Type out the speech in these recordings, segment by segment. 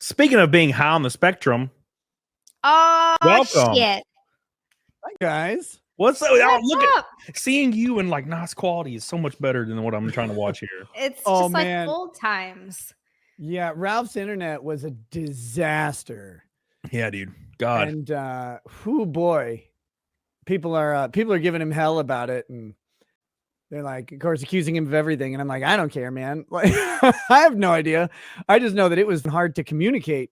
Speaking of being high on the spectrum, Oh, welcome. shit. Hi, guys. What's up? What's Look up? at seeing you in like nice quality is so much better than what I'm trying to watch here. It's Oh, just like man. old times. Yeah, Ralph's internet was a disaster. Yeah, dude. God. And whoo boy. People are giving him hell about it, and they're like, of course, accusing him of everything. And I'm like, I don't care, man. Like, I have no idea. I just know that it was hard to communicate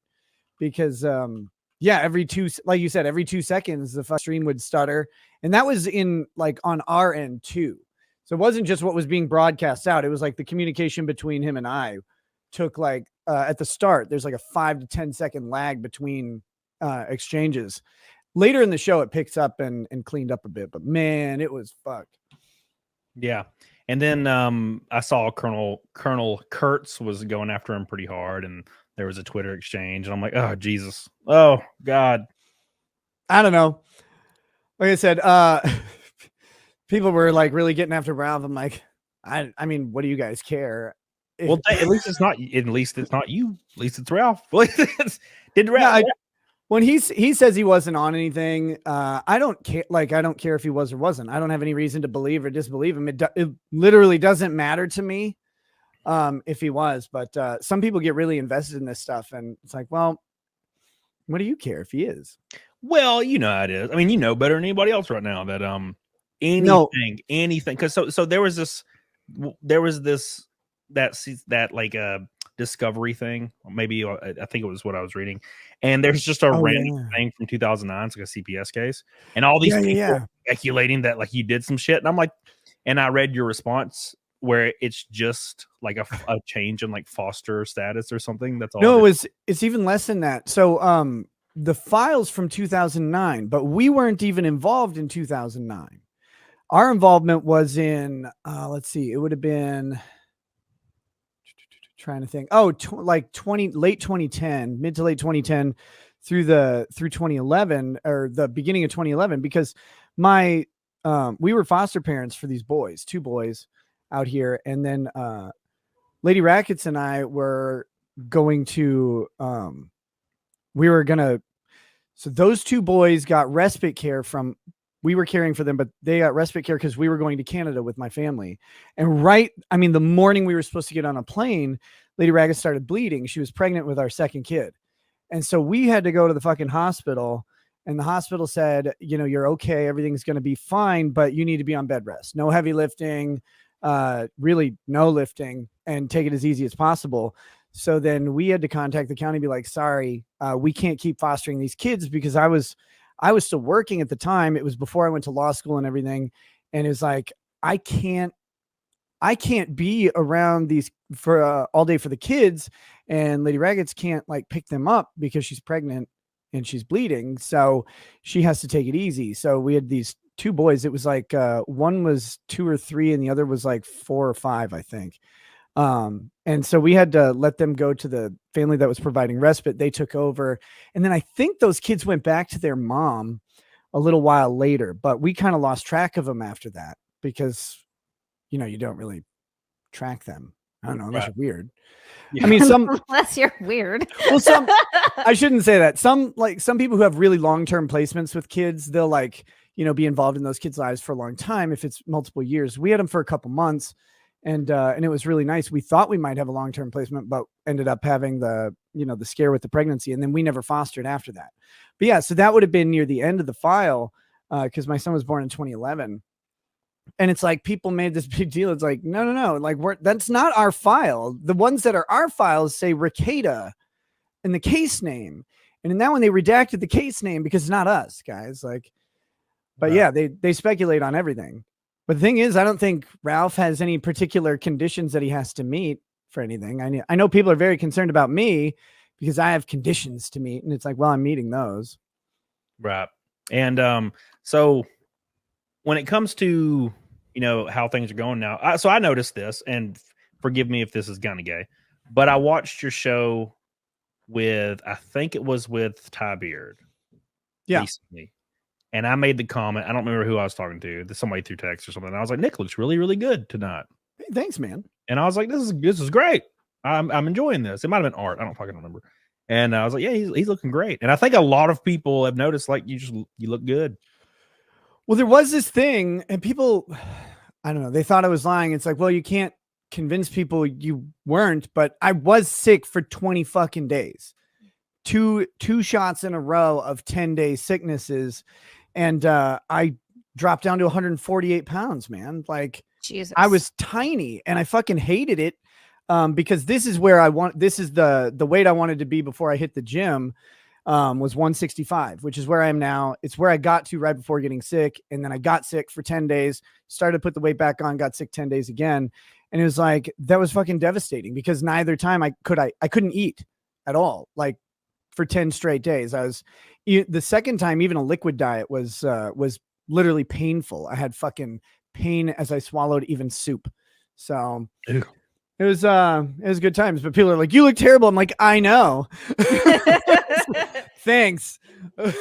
because yeah, like you said, every 2 seconds the stream would stutter. And that was in like on our end too. So it wasn't just what was being broadcast out. It was like the communication between him and I took like at the start, there's like a 5 to 10 second lag between exchanges. Later in the show, it picks up and cleaned up a bit, but man, it was fucked. Yeah. And then I saw Colonel Kurtz was going after him pretty hard, and there was a Twitter exchange, and I'm like, oh Jesus. Oh God. I don't know. Like I said, people were like really getting after Ralph. I'm like, I mean, what do you guys care? Well, at least it's not you. At least it's Ralph. Did Ralph? Yeah, when he says he wasn't on anything, I don't care. Like, I don't care if he was or wasn't. I don't have any reason to believe or disbelieve him. It literally doesn't matter to me if he was. But some people get really invested in this stuff, and it's like, well, what do you care if he is? Well, you know how it is. I mean, you know better than anybody else right now that anything. Because so there was this that like discovery thing. Maybe I think it was what I was reading, and there's just a random thing from 2009. It's like a CPS case, and all these people speculating that like you did some shit, and I'm like, and I read your response where it's just like a change in like foster status or something. That's all. No, it's even less than that. So the files from 2009, but we weren't even involved in 2009. Our involvement was in let's see, it would have been trying to think. Oh, late 2010, mid to late 2010 through 2011 or the beginning of 2011, because we were foster parents for these boys, 2 boys out here. And then Lady Rackets and I were going to, so those 2 boys got respite care we were caring for them, but they got respite care because we were going to Canada with my family. And the morning we were supposed to get on a plane, Lady Ragged started bleeding. She was pregnant with our 2nd kid. And so we had to go to the fucking hospital, and the hospital said, you know, you're okay. Everything's going to be fine, but you need to be on bed rest. No heavy lifting, really no lifting, and take it as easy as possible. So then we had to contact the county and be like, sorry, we can't keep fostering these kids, because I was still working at the time. It was before I went to law school and everything. And it was like, I can't be around these for all day for the kids. And Lady Raggets can't like pick them up because she's pregnant and she's bleeding. So she has to take it easy. So we had these 2 boys. It was like, one was 2 or 3 and the other was like 4 or 5, I think. And so we had to let them go to the family that was providing respite. They took over. And then I think those kids went back to their mom a little while later, but we kind of lost track of them after that because, you know, you don't really track them. I don't know, unless you're weird. Yeah. I mean, unless you're weird. Well, I shouldn't say that. Some people who have really long-term placements with kids, they'll like, you know, be involved in those kids' lives for a long time. If it's multiple years, we had them for a couple months. And it was really nice. We thought we might have a long-term placement, but ended up having the scare with the pregnancy. And then we never fostered after that. But yeah, so that would have been near the end of the file because my son was born in 2011. And it's like people made this big deal. It's like, no. Like that's not our file. The ones that are our files say Rekieta in the case name. And in that one, they redacted the case name because it's not us, guys. Like, but yeah, they speculate on everything. But the thing is, I don't think Ralph has any particular conditions that he has to meet for anything. I know people are very concerned about me because I have conditions to meet. And it's like, well, I'm meeting those. Right. And so when it comes to, you know, how things are going now, I noticed this, and forgive me if this is kind of gay, but I watched your show I think it was with Ty Beard recently. And I made the comment, I don't remember who I was talking to, somebody through text or something. And I was like, Nick looks really, really good tonight. Hey, thanks, man. And I was like, this is great. I'm enjoying this. It might have been Art. I don't fucking remember. And I was like, yeah, he's looking great. And I think a lot of people have noticed, like, you look good. Well, there was this thing, and people, I don't know, they thought I was lying. It's like, well, you can't convince people you weren't, but I was sick for 20 fucking days. Two shots in a row of 10-day sicknesses. And I dropped down to 148 pounds, man. Like, Jesus. I was tiny and I fucking hated it. Because this is where this is the weight I wanted to be before I hit the gym. Was 165, which is where I am now. It's where I got to right before getting sick. And then I got sick for 10 days, started to put the weight back on, got sick 10 days again. And it was like, that was fucking devastating because neither time I couldn't eat at all. Like for 10 straight days. The second time, even a liquid diet was literally painful. I had fucking pain as I swallowed even soup. So Ew. it was good times, but people are like, you look terrible. I'm like, I know. Thanks.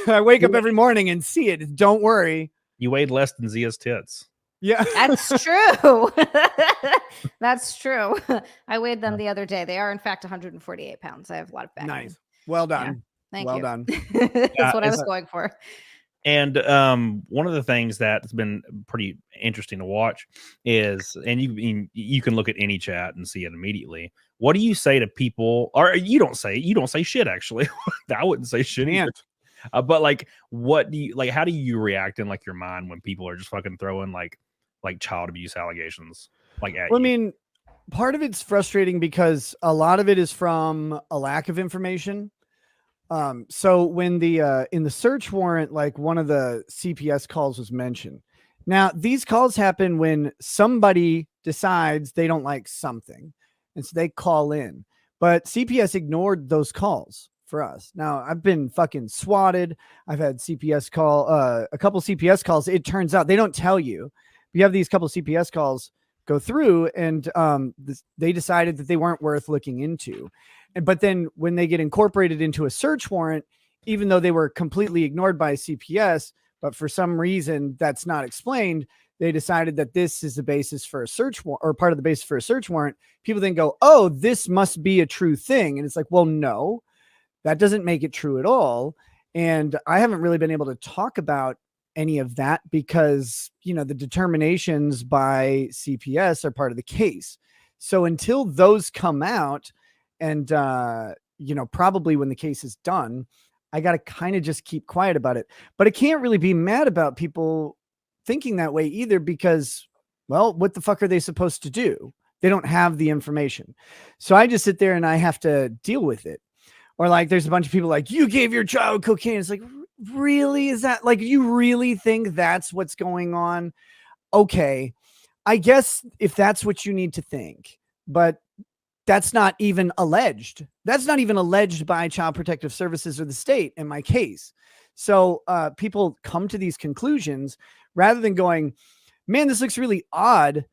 I wake up every morning and see it. Don't worry. You weighed less than Zia's tits. Yeah. That's true. That's true. I weighed them the other day. They are, in fact, 148 pounds. I have a lot of back. Nice. Well done. Thank well you. done. That's what I was going for. And one of the things that's been pretty interesting to watch is, and you can look at any chat and see it immediately. What do you say to people? Or you don't say shit, actually. I wouldn't say shit either. But like, what do you like? How do you react in like your mind when people are just fucking throwing like child abuse allegations like at you? I mean, part of it's frustrating because a lot of it is from a lack of information. So when in the search warrant, like one of the CPS calls was mentioned. Now, these calls happen when somebody decides they don't like something, and so they call in. But CPS ignored those calls for us. Now, I've been fucking swatted. I've had CPS call, a couple CPS calls. It turns out they don't tell you. You have these couple CPS calls go through, and they decided that they weren't worth looking into. But then when they get incorporated into a search warrant, even though they were completely ignored by CPS, but for some reason that's not explained, they decided that this is the basis for a search warrant, or part of the basis for a search warrant. People then go, oh, this must be a true thing. And it's like, well, no, that doesn't make it true at all. And I haven't really been able to talk about any of that because, the determinations by CPS are part of the case. So until those come out, and, probably when the case is done, I got to kind of just keep quiet about it. But I can't really be mad about people thinking that way either because, well, what the fuck are they supposed to do? They don't have the information. So I just sit there and I have to deal with it. Or like there's a bunch of people like, you gave your child cocaine. It's like, really? Is that like, you really think that's what's going on? Okay. I guess if that's what you need to think, but that's not even alleged. That's not even alleged by Child Protective Services or the state in my case. So people come to these conclusions rather than going, man, this looks really odd.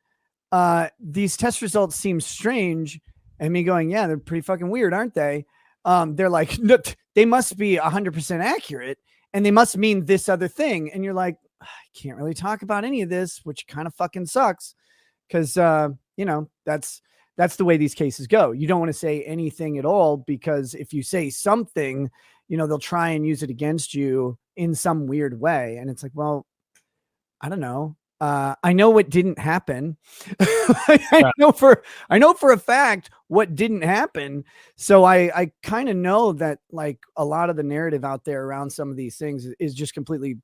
These test results seem strange. And me going, yeah, they're pretty fucking weird, aren't they? They're like, no, they must be 100% accurate and they must mean this other thing. And you're like, I can't really talk about any of this, which kind of fucking sucks. Cause that's the way these cases go. You don't want to say anything at all because if you say something, they'll try and use it against you in some weird way. And it's like, well, I don't know. I know what didn't happen. I know for a fact what didn't happen. So I kind of know that like a lot of the narrative out there around some of these things is just completely,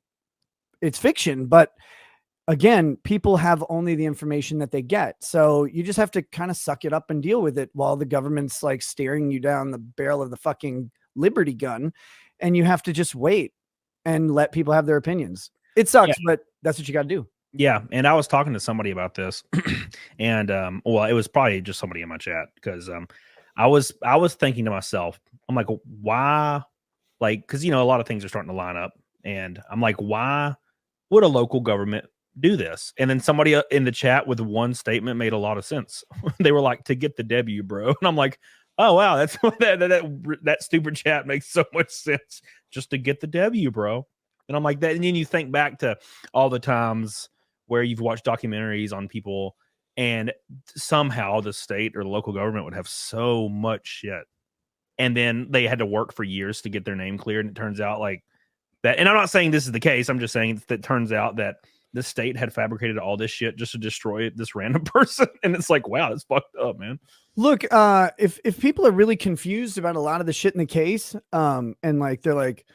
it's fiction, but again, people have only the information that they get. So you just have to kind of suck it up and deal with it while the government's like staring you down the barrel of the fucking Liberty gun. And you have to just wait and let people have their opinions. It sucks, but that's what you got to do. Yeah. And I was talking to somebody about this and, well, it was probably just somebody in my chat because, I was thinking to myself, I'm like, why? Like, cause a lot of things are starting to line up and I'm like, why would a local government do this? And then somebody in the chat with one statement made a lot of sense. They were like, to get the W, bro. And I'm like, oh wow, that's that stupid chat makes so much sense. Just to get the W, bro. And I'm like that. And then you think back to all the times where you've watched documentaries on people and somehow the state or the local government would have so much shit and then they had to work for years to get their name cleared. And it turns out like that. And I'm not saying this is the case. I'm just saying that it turns out that the state had fabricated all this shit just to destroy this random person. And it's like, wow, that's fucked up, man. Look, if people are really confused about a lot of the shit in the case, and like they're like,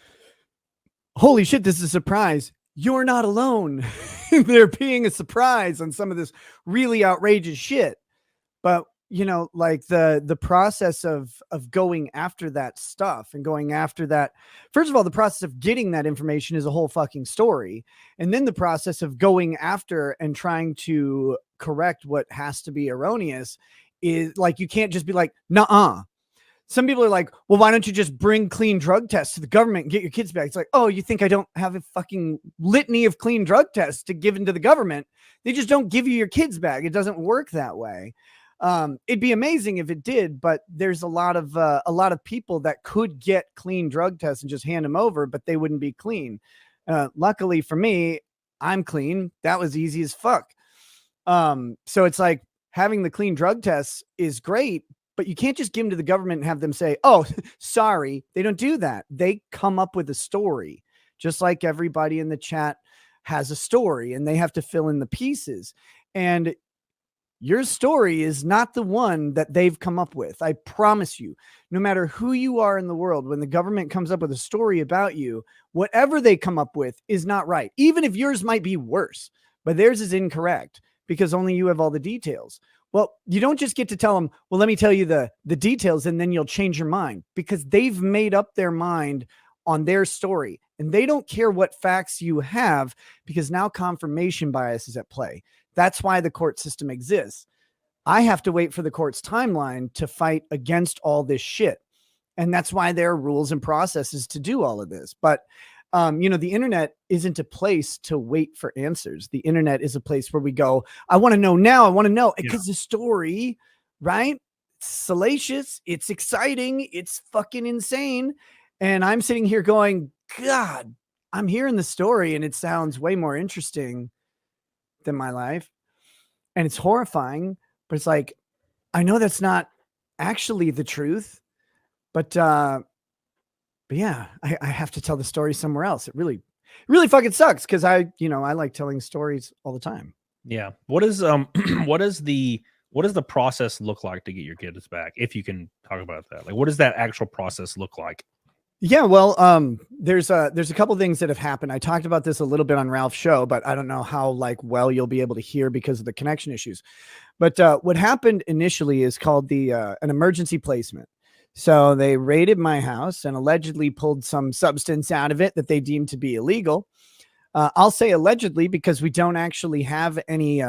holy shit, this is a surprise. You're not alone. They're being a surprise on some of this really outrageous shit. But you know, like the process of going after that stuff and going after that, first of all, the process of getting that information is a whole fucking story. And then the process of going after and trying to correct what has to be erroneous is like, you can't just be like, nuh-uh. Some people are like, well, why don't you just bring clean drug tests to the government and get your kids back? It's like, oh, you think I don't have a fucking litany of clean drug tests to give into the government? They just don't give you your kids back. It doesn't work that way. It'd be amazing if it did, but there's a lot of people that could get clean drug tests and just hand them over, but they wouldn't be clean. Luckily for me, I'm clean. That was easy as fuck. So it's like having the clean drug tests is great, but you can't just give them to the government and have them say, oh, sorry. They don't do that. They come up with a story, just like everybody in the chat has a story, and they have to fill in the pieces. And your story is not the one that they've come up with. I promise you, no matter who you are in the world, when the government comes up with a story about you, whatever they come up with is not right. Even if yours might be worse, but theirs is incorrect because only you have all the details. Well, you don't just get to tell them, well, let me tell you the details and then you'll change your mind, because they've made up their mind on their story and they don't care what facts you have, because now confirmation bias is at play. That's why the court system exists. I have to wait for the court's timeline to fight against all this shit. And that's why there are rules and processes to do all of this. But, you know, the internet isn't a place to wait for answers. The internet is a place where we go, I want to know now. I want to know, because the story, right? It's salacious. It's exciting. It's fucking insane. And I'm sitting here going, God, I'm hearing the story and it sounds way more interesting than my life. And it's horrifying, but it's like, I know that's not actually the truth, but yeah, I have to tell the story somewhere else. It really fucking sucks, because I like telling stories all the time. Yeah. What is what does the process look like to get your kids back? If you can talk about that, like, what does that actual process look like? Yeah, well, there's a couple things that have happened. I talked about this a little bit on Ralph's show, but I don't know how well you'll be able to hear because of the connection issues. But what happened initially is called an emergency placement. So they raided my house and allegedly pulled some substance out of it that they deemed to be illegal. I'll say allegedly because we don't actually have any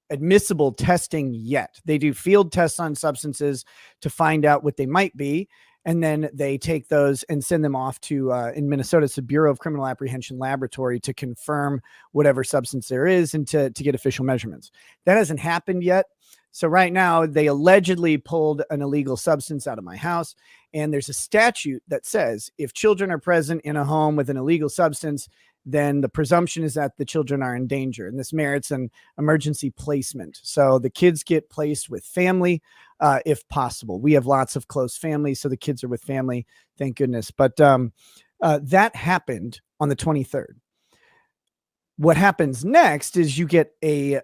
admissible testing yet. They do field tests on substances to find out what they might be. And then they take those and send them off to, in Minnesota, it's the Bureau of Criminal Apprehension Laboratory to confirm whatever substance there is and to get official measurements. That hasn't happened yet. So right now they allegedly pulled an illegal substance out of my house. And there's a statute that says if children are present in a home with an illegal substance, then the presumption is that the children are in danger. And this merits an emergency placement. So the kids get placed with family, if possible. We have lots of close families, so the kids are with family, thank goodness. But that happened on the 23rd. What happens next is you get a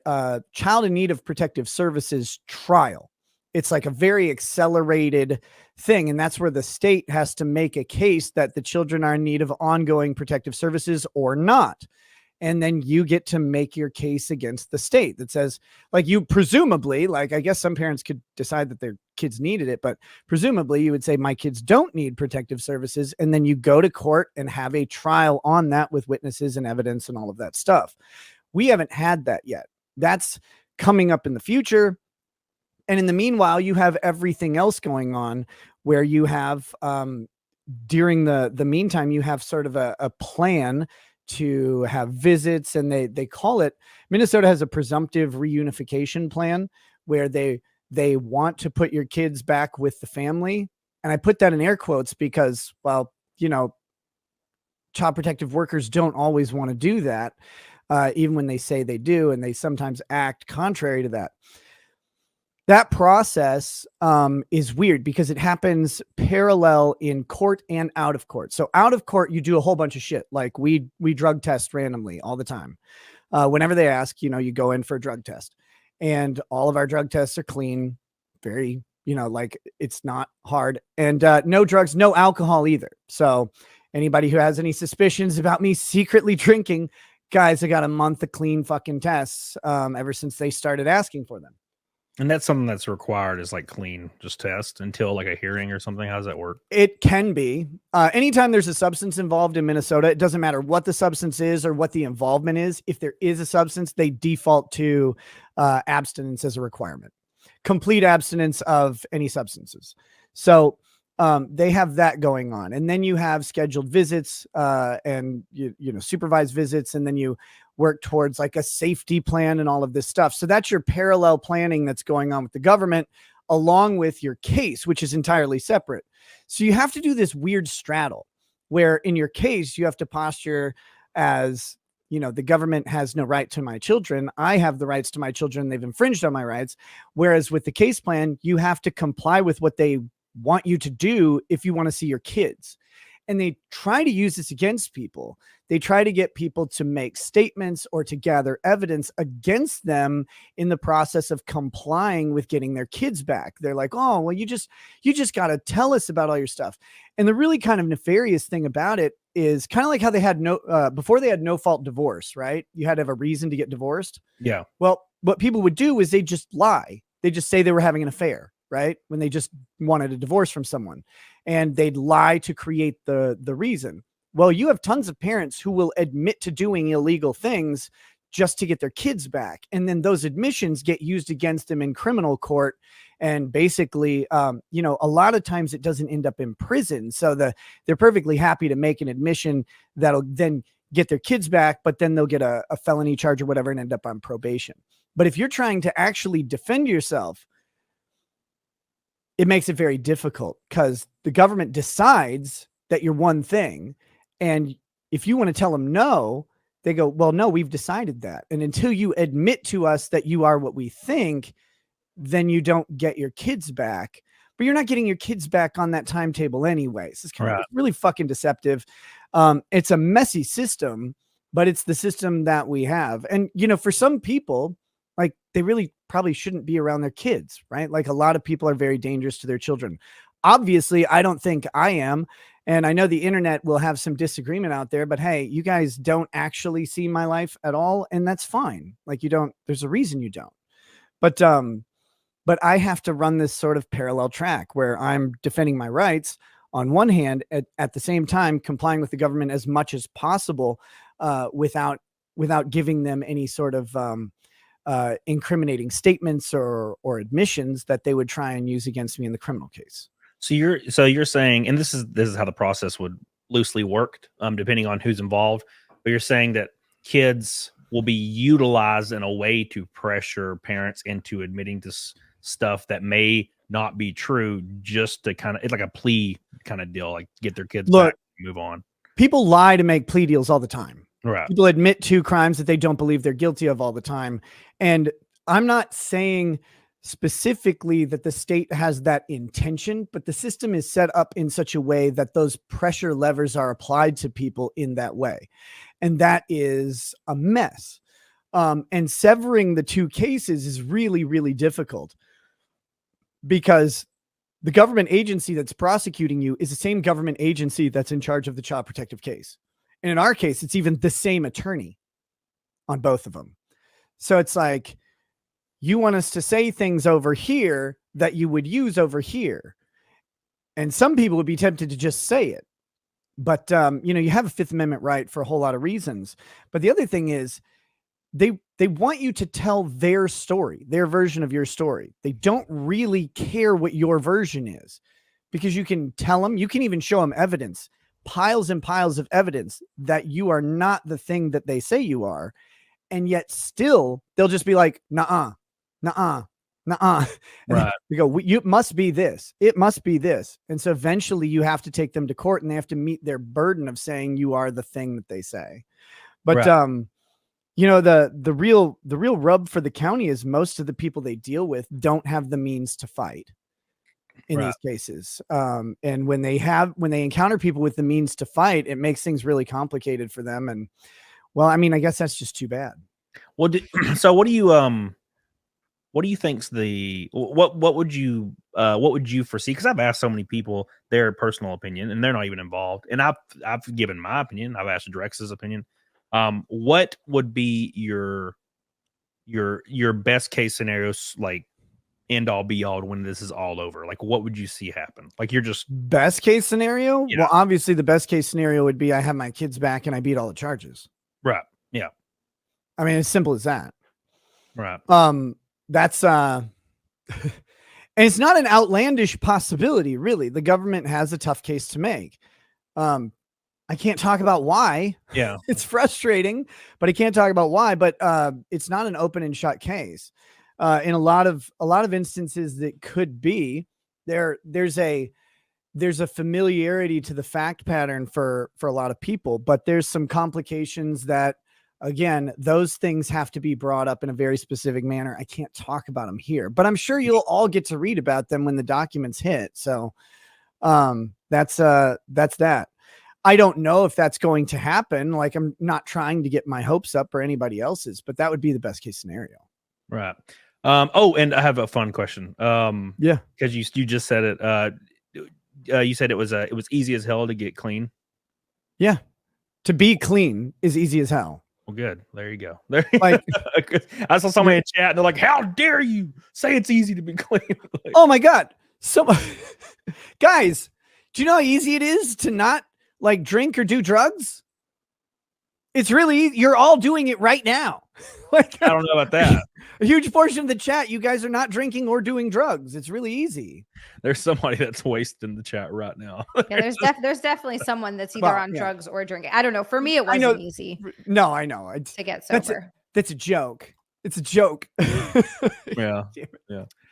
child in need of protective services trial. It's like a very accelerated thing. And that's where the state has to make a case that the children are in need of ongoing protective services or not. And then you get to make your case against the state that says, like, you presumably, like, I guess some parents could decide that their kids needed it, but presumably you would say my kids don't need protective services. And then you go to court and have a trial on that with witnesses and evidence and all of that stuff. We haven't had that yet. That's coming up in the future. And in the meanwhile, you have everything else going on where you have, during the meantime, you have sort of a plan to have visits, and they call it, Minnesota has a presumptive reunification plan where they want to put your kids back with the family. And I put that in air quotes because, well, you know, child protective workers don't always want to do that, even when they say they do, and they sometimes act contrary to that. that process is weird because it happens parallel in court and out of court. So out of court, you do a whole bunch of shit. Like we drug test randomly all the time. Whenever they ask, you go in for a drug test, and all of our drug tests are clean, very, like it's not hard, and no drugs, no alcohol either. So anybody who has any suspicions about me secretly drinking, guys, I got a month of clean fucking tests ever since they started asking for them. And that's something that's required, is like clean, just test until like a hearing or something. How does that work? It can be. Anytime there's a substance involved in Minnesota, it doesn't matter what the substance is or what the involvement is. If there is a substance, they default to abstinence as a requirement, complete abstinence of any substances. So they have that going on. And then you have scheduled visits and supervised visits, and then you work towards like a safety plan and all of this stuff. So that's your parallel planning that's going on with the government, along with your case, which is entirely separate. So you have to do this weird straddle where in your case, you have to posture as, the government has no right to my children. I have the rights to my children. They've infringed on my rights. Whereas with the case plan, you have to comply with what they want you to do if you want to see your kids. And they try to use this against people. They try to get people to make statements or to gather evidence against them in the process of complying with getting their kids back. They're like, oh, well, you just got to tell us about all your stuff. And the really kind of nefarious thing about it is kind of like how they had before they had no fault divorce, right? You had to have a reason to get divorced. Yeah. Well, what people would do is they just lie. They just say they were having an affair, right? When they just wanted a divorce from someone, and they'd lie to create the reason. Well, you have tons of parents who will admit to doing illegal things just to get their kids back. And then those admissions get used against them in criminal court. And basically, a lot of times it doesn't end up in prison. So they're perfectly happy to make an admission that'll then get their kids back, but then they'll get a felony charge or whatever and end up on probation. But if you're trying to actually defend yourself, it makes it very difficult because the government decides that you're one thing. And if you want to tell them no, they go, well, no, we've decided that. And until you admit to us that you are what we think, then you don't get your kids back. But you're not getting your kids back on that timetable anyways. It's kind of really fucking deceptive. It's a messy system, but it's the system that we have. And, for some people, like they really probably shouldn't be around their kids, right? Like a lot of people are very dangerous to their children. Obviously, I don't think I am. And I know the internet will have some disagreement out there, but hey, you guys don't actually see my life at all. And that's fine. Like there's a reason you don't. But I have to run this sort of parallel track where I'm defending my rights on one hand, at the same time, complying with the government as much as possible without giving them any sort of incriminating statements or admissions that they would try and use against me in the criminal case. So you're saying, and this is how the process would loosely work, depending on who's involved. But you're saying that kids will be utilized in a way to pressure parents into admitting to stuff that may not be true, just to it's like a plea kind of deal, like get their kids back and move on. People lie to make plea deals all the time. Right. People admit to crimes that they don't believe they're guilty of all the time. And I'm not saying specifically that the state has that intention, but the system is set up in such a way that those pressure levers are applied to people in that way. And that is a mess. And severing the two cases is really, really difficult because the government agency that's prosecuting you is the same government agency that's in charge of the child protective case. And in our case, it's even the same attorney on both of them. So it's like, you want us to say things over here that you would use over here. And some people would be tempted to just say it. But, you have a Fifth Amendment right for a whole lot of reasons. But the other thing is they want you to tell their story, their version of your story. They don't really care what your version is because you can tell them, you can even show them evidence, piles and piles of evidence that you are not the thing that they say you are. And yet still they'll just be like, nuh-uh. Right. We go, you must be this. It must be this. And so eventually you have to take them to court and they have to meet their burden of saying you are the thing that they say. But, you know, the real rub for the county is most of the people they deal with don't have the means to fight in Right. these cases. And when they encounter people with the means to fight, it makes things really complicated for them. And well, I mean, I guess that's just too bad. Well, so what do you think's what would you foresee? Because I've asked so many people their personal opinion, and they're not even involved. And I've given my opinion. I've asked Drex's opinion. What would be your best case scenarios, like end all be all when this is all over? Like, what would you see happen? Like, you're just Best case scenario? Yeah. Well, obviously the best case scenario would be I have my kids back and I beat all the charges. right. Yeah. I mean, as simple as that. Right. That's and it's not an outlandish possibility, really. The government has a tough case to make. I can't talk about why. Yeah. It's frustrating, but I can't talk about why. But it's not an open and shut case. In a lot of instances that could be there's a familiarity to the fact pattern for a lot of people, but there's some complications that, again, those things have to be brought up in a very specific manner. I can't talk about them here, but I'm sure you'll all get to read about them when the documents hit. So that's that. I don't know if that's going to happen. Like, I'm not trying to get my hopes up or anybody else's, but that would be the best case scenario. Right. Oh, and I have a fun question. Yeah, because you just said it. You said it was easy as hell to get clean. Yeah, to be clean is easy as hell. Well, good. There you go. There, Like, I saw somebody in chat and they're like, "How dare you say it's easy to be clean?" Like, oh my god, so guys, do you know how easy it is to not like drink or do drugs? It's really easy. You're all doing it right now. Like, I don't know about that. A huge portion of the chat, you guys are not drinking or doing drugs. It's really easy. There's somebody that's wasting the chat right now. Yeah, there's definitely someone that's either on drugs or drinking. I don't know. For me, it I know- wasn't easy No, I know. to get That's sober, a joke. It's a joke. Yeah.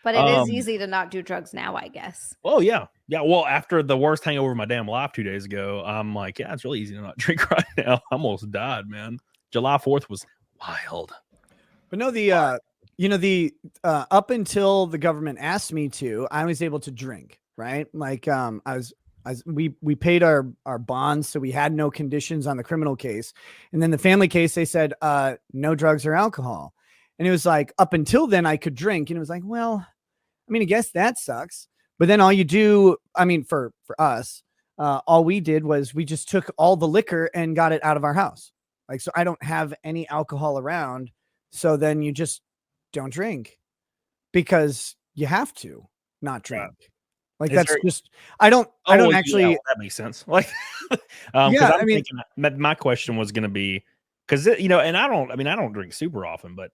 but it is easy to not do drugs now, I guess. Oh yeah. Well, after the worst hangover of my damn life 2 days ago, I'm like, yeah, it's really easy to not drink right now. I almost died, man. July 4th was wild. But no, up until the government asked me to, I was able to drink, right? Like, we paid our bonds, so we had no conditions on the criminal case. And then the family case, they said, no drugs or alcohol. And it was like, up until then I could drink. And it was like, well, I mean, I guess that sucks. But then all you do, I mean, for us, all we did was we just took all the liquor and got it out of our house. Like, so I don't have any alcohol around. So then you just don't drink because you have to not drink. Right. Like, that's just, I don't actually. Yeah, that makes sense. Like, yeah, I mean, thinking my question was going to be, because, and I don't drink super often, but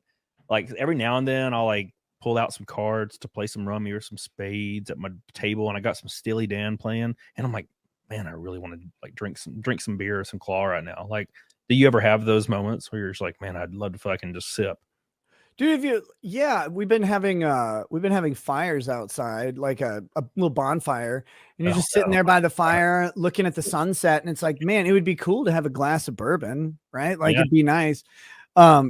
like every now and then I'll like pull out some cards to play some rummy or some spades at my table. And I got some Steely Dan playing and I'm like, man, I really want to like drink some beer or some claw right now. Like, do you ever have those moments where you're just like, man, I'd love to fucking just sip? Dude, we've been having fires outside, like a little bonfire, and you're just sitting there by the fire looking at the sunset. And it's like, man, it would be cool to have a glass of bourbon, right? Like, it'd be nice.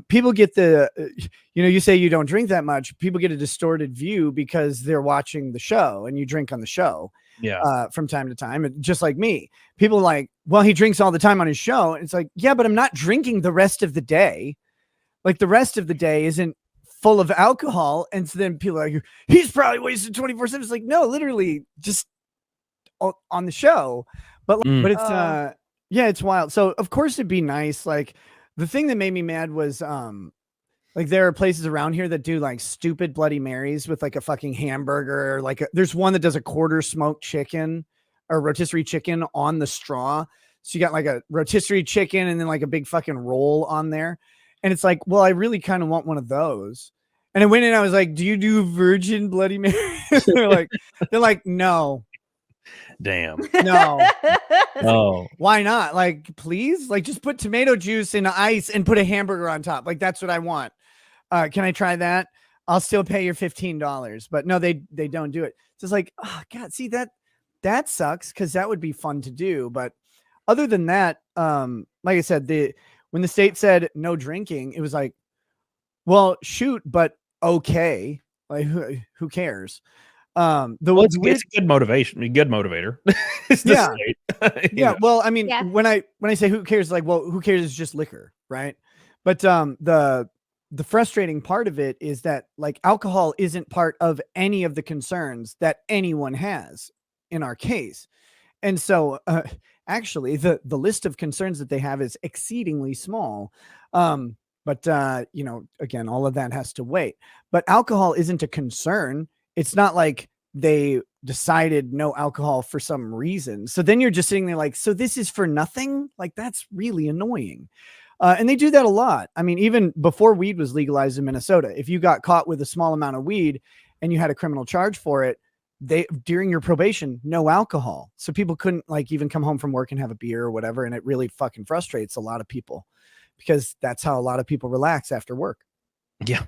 People get you say you don't drink that much. People get a distorted view because they're watching the show and you drink on the show. Yeah. From time to time. And just like me, people are like, well, he drinks all the time on his show. And it's like, yeah, but I'm not drinking the rest of the day. Like, the rest of the day isn't full of alcohol. And so then people are like, he's probably wasted 24/7. It's like, no, literally just on the show. But it's, it's wild. So of course it'd be nice. Like, the thing that made me mad was, like, there are places around here that do like stupid Bloody Marys with like a fucking hamburger. Like, there's one that does a quarter smoked chicken or rotisserie chicken on the straw. So you got like a rotisserie chicken and then like a big fucking roll on there. And it's like, well, I really kind of want one of those. And I went in, I was like, do you do virgin Bloody Mary? they're like, no. Damn. No. Oh, why not? Like, please, like, just put tomato juice in ice and put a hamburger on top. Like, that's what I want. Can I try that? I'll still pay your $15. But no, they don't do it. So it's like, oh God, see that sucks, because that would be fun to do. But other than that, like I said, when the state said no drinking, it was like, well, shoot, but okay. Like who cares? It's a good motivation, a good motivator. It's the Yeah. state. Yeah. know? Well, I mean, Yeah. when I say who cares, like, well, who cares is just liquor, right? But the frustrating part of it is that like alcohol isn't part of any of the concerns that anyone has in our case. And so actually the list of concerns that they have is exceedingly small. But you know, again, all of that has to wait. But alcohol isn't a concern. It's not like they decided no alcohol for some reason. So then you're just sitting there like, so this is for nothing? Like, that's really annoying. And they do that a lot. I mean, even before weed was legalized in Minnesota, if you got caught with a small amount of weed and you had a criminal charge for it, during your probation, no alcohol. So people couldn't like even come home from work and have a beer or whatever. And it really fucking frustrates a lot of people because that's how a lot of people relax after work. Yeah.